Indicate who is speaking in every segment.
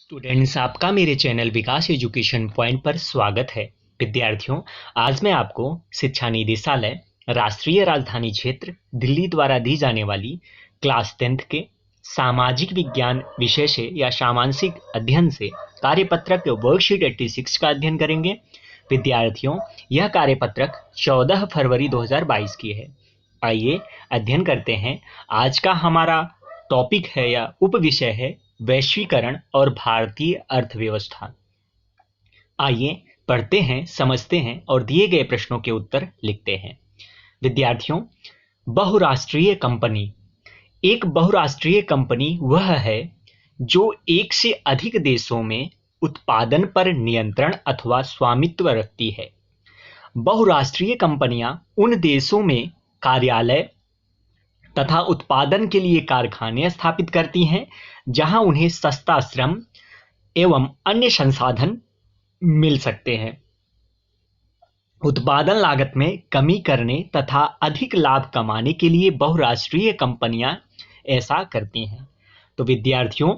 Speaker 1: Students, आपका मेरे channel विकास education point पर स्वागत है। विद्यार्थियों, आज मैं आपको शिक्षा निदेशालय राष्ट्रीय राजधानी क्षेत्र दिल्ली द्वारा दी जाने वाली क्लास 10th के सामाजिक विज्ञान विषय से या सामाजिक अध्ययन से कार्यपत्रक वर्कशीट 86 का अध्ययन करेंगे। विद्यार्थियों, यह कार्यपत्रक 14 फरवरी 2022 की है। आइए अध्ययन करते हैं। आज का हमारा टॉपिक है या उप विषय है वैश्वीकरण और भारतीय अर्थव्यवस्था। आइए पढ़ते हैं, समझते हैं और दिए गए प्रश्नों के उत्तर लिखते हैं। विद्यार्थियों, बहुराष्ट्रीय कंपनी। एक बहुराष्ट्रीय कंपनी वह है जो एक से अधिक देशों में उत्पादन पर नियंत्रण अथवा स्वामित्व रखती है। बहुराष्ट्रीय कंपनियां उन देशों में कार्यालय तथा उत्पादन के लिए कारखाने स्थापित करती हैं जहां उन्हें सस्ता श्रम एवं अन्य संसाधन मिल सकते हैं। उत्पादन लागत में कमी करने तथा अधिक लाभ कमाने के लिए बहुराष्ट्रीय कंपनियां ऐसा करती हैं। तो विद्यार्थियों,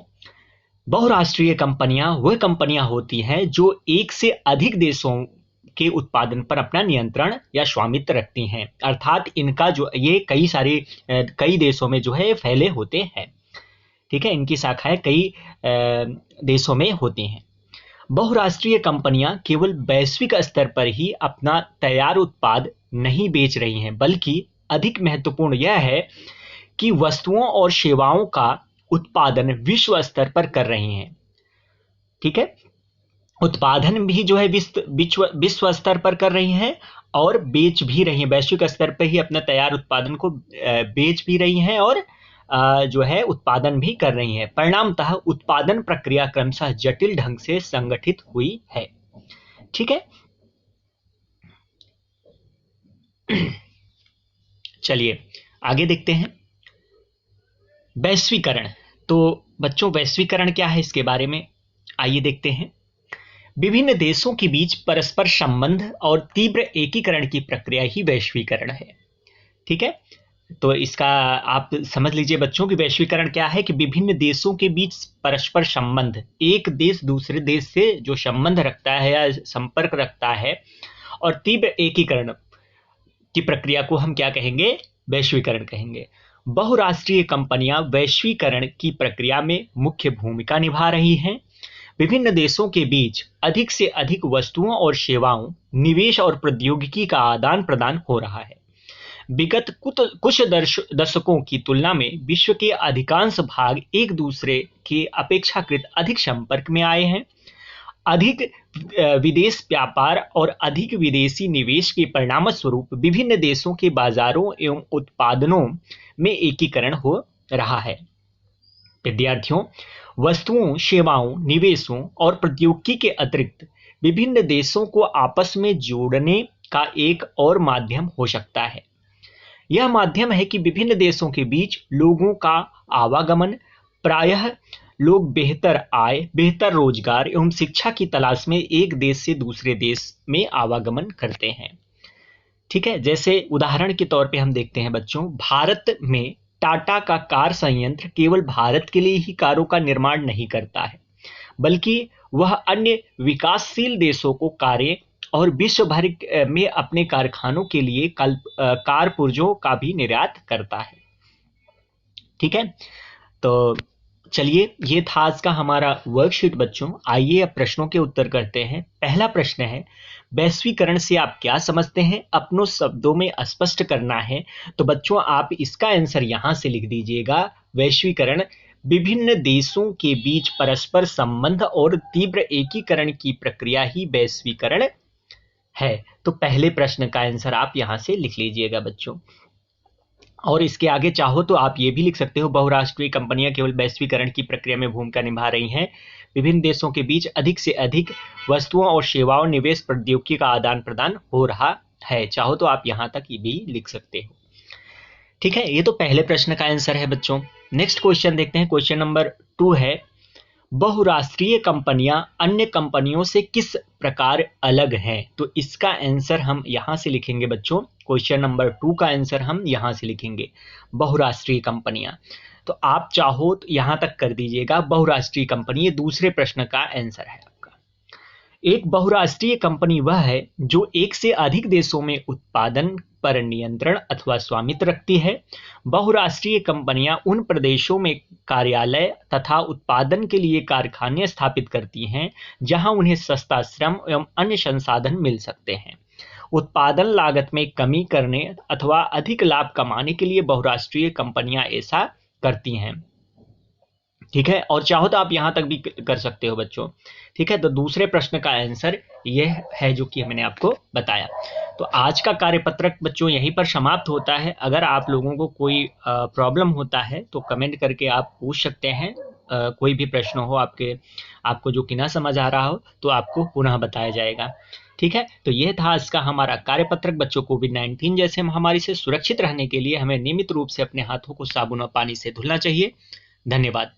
Speaker 1: बहुराष्ट्रीय कंपनियां वह कंपनियां होती हैं जो एक से अधिक देशों के उत्पादन पर अपना नियंत्रण या स्वामित्व रखती हैं, अर्थात इनका जो ये कई देशों में जो है फैले होते हैं। ठीक है, इनकी शाखाएं कई देशों में होती हैं। बहुराष्ट्रीय कंपनियां केवल वैश्विक स्तर पर ही अपना तैयार उत्पाद नहीं बेच रही हैं, बल्कि अधिक महत्वपूर्ण यह है कि वस्तुओं और सेवाओं का उत्पादन विश्व स्तर पर कर रही हैं। ठीक है, उत्पादन भी जो है विश्व स्तर पर कर रही हैं और बेच भी रही हैं। वैश्विक स्तर पर ही अपना तैयार उत्पादन को बेच भी रही हैं और जो है उत्पादन भी कर रही हैं। परिणामतः उत्पादन प्रक्रिया क्रमशः जटिल ढंग से संगठित हुई है। ठीक है, चलिए आगे देखते हैं। वैश्वीकरण। तो बच्चों, वैश्वीकरण क्या है, इसके बारे में आइए देखते हैं। विभिन्न देशों के बीच परस्पर संबंध और तीव्र एकीकरण की प्रक्रिया ही वैश्वीकरण है। ठीक है, तो इसका आप समझ लीजिए बच्चों कि वैश्वीकरण क्या है कि विभिन्न देशों के बीच परस्पर संबंध, एक देश दूसरे देश से जो संबंध रखता है या संपर्क रखता है, और तीव्र एकीकरण की प्रक्रिया को हम क्या कहेंगे, वैश्वीकरण कहेंगे। बहुराष्ट्रीय कंपनियां वैश्वीकरण की प्रक्रिया में मुख्य भूमिका निभा रही हैं। विभिन्न देशों के बीच अधिक से अधिक वस्तुओं और सेवाओं, निवेश और प्रौद्योगिकी का आदान प्रदान हो रहा है। विगत कुछ दशकों की तुलना में विश्व के अधिकांश भाग एक दूसरे के अपेक्षाकृत अधिक संपर्क में आए हैं। अधिक विदेश व्यापार और अधिक विदेशी निवेश के परिणाम स्वरूप विभिन्न देशों के बाजारों एवं उत्पादनों में एकीकरण हो रहा है। विद्यार्थियों, वस्तुओं, सेवाओं, निवेशों और प्रौद्योगिकी के अतिरिक्त विभिन्न देशों को आपस में जोड़ने का एक और माध्यम हो सकता है। यह माध्यम है कि विभिन्न देशों के बीच लोगों का आवागमन। प्रायः लोग बेहतर आय, बेहतर रोजगार एवं शिक्षा की तलाश में एक देश से दूसरे देश में आवागमन करते हैं। ठीक है, जैसे उदाहरण के तौर पे हम देखते हैं बच्चों, भारत में टाटा का कार संयंत्र केवल भारत के लिए ही कारों का निर्माण नहीं करता है, बल्कि वह अन्य विकासशील देशों को कारें और विश्व भर में अपने कारखानों के लिए कार पुर्जों का भी निर्यात करता है। ठीक है, तो चलिए, ये था आज का हमारा वर्कशीट बच्चों। आइए अब प्रश्नों के उत्तर करते हैं। पहला प्रश्न है, वैश्वीकरण से आप क्या समझते हैं, अपनों शब्दों में स्पष्ट करना है। तो बच्चों, आप इसका आंसर यहां से लिख दीजिएगा। वैश्वीकरण विभिन्न देशों के बीच परस्पर संबंध और तीव्र एकीकरण की प्रक्रिया ही वैश्वीकरण है। तो पहले प्रश्न का आंसर आप यहां से लिख लीजिएगा बच्चों। और इसके आगे चाहो तो आप ये भी लिख सकते हो, बहुराष्ट्रीय कंपनियां केवल वैश्वीकरण की प्रक्रिया में भूमिका निभा रही हैं। विभिन्न देशों के बीच अधिक से अधिक वस्तुओं और सेवाओं, निवेश, प्रौद्योगिकी का आदान प्रदान हो रहा है। चाहो तो आप यहां तक ये भी लिख सकते हो। ठीक है, ये तो पहले प्रश्न का आंसर है बच्चों। नेक्स्ट क्वेश्चन देखते हैं। क्वेश्चन नंबर 2 है, बहुराष्ट्रीय कंपनियां अन्य कंपनियों से किस प्रकार अलग हैं। तो इसका आंसर हम यहां से लिखेंगे बच्चों। क्वेश्चन नंबर 2 का आंसर हम यहां से लिखेंगे, बहुराष्ट्रीय कंपनियां। तो आप चाहो तो यहां तक कर दीजिएगा बहुराष्ट्रीय कंपनी, ये दूसरे प्रश्न का आंसर है आपका। एक बहुराष्ट्रीय कंपनी वह है जो एक से अधिक देशों में उत्पादन पर नियंत्रण अथवा स्वामित्व रखती है। बहुराष्ट्रीय कंपनियां उन प्रदेशों में कार्यालय तथा उत्पादन के लिए कारखाने स्थापित करती हैं जहां उन्हें सस्ता श्रम एवं अन्य संसाधन मिल सकते हैं। उत्पादन लागत में कमी करने अथवा अधिक लाभ कमाने के लिए बहुराष्ट्रीय कंपनियां ऐसा करती हैं। ठीक है, और चाहो तो आप यहां तक भी कर सकते हो बच्चों। ठीक है, तो दूसरे प्रश्न का आंसर यह है जो कि मैंने आपको बताया। तो आज का कार्यपत्रक बच्चों यहीं पर समाप्त होता है। अगर आप लोगों को कोई प्रॉब्लम होता है तो कमेंट करके आप पूछ सकते हैं। कोई भी प्रश्न हो आपको जो कि ना समझ आ रहा हो तो आपको पुनः बताया जाएगा। ठीक है, तो यह था आज का हमारा कार्यपत्रक बच्चों। कोविड-19 जैसे महामारी से सुरक्षित रहने के लिए हमें नियमित रूप से अपने हाथों को साबुन और पानी से धुलना चाहिए। धन्यवाद।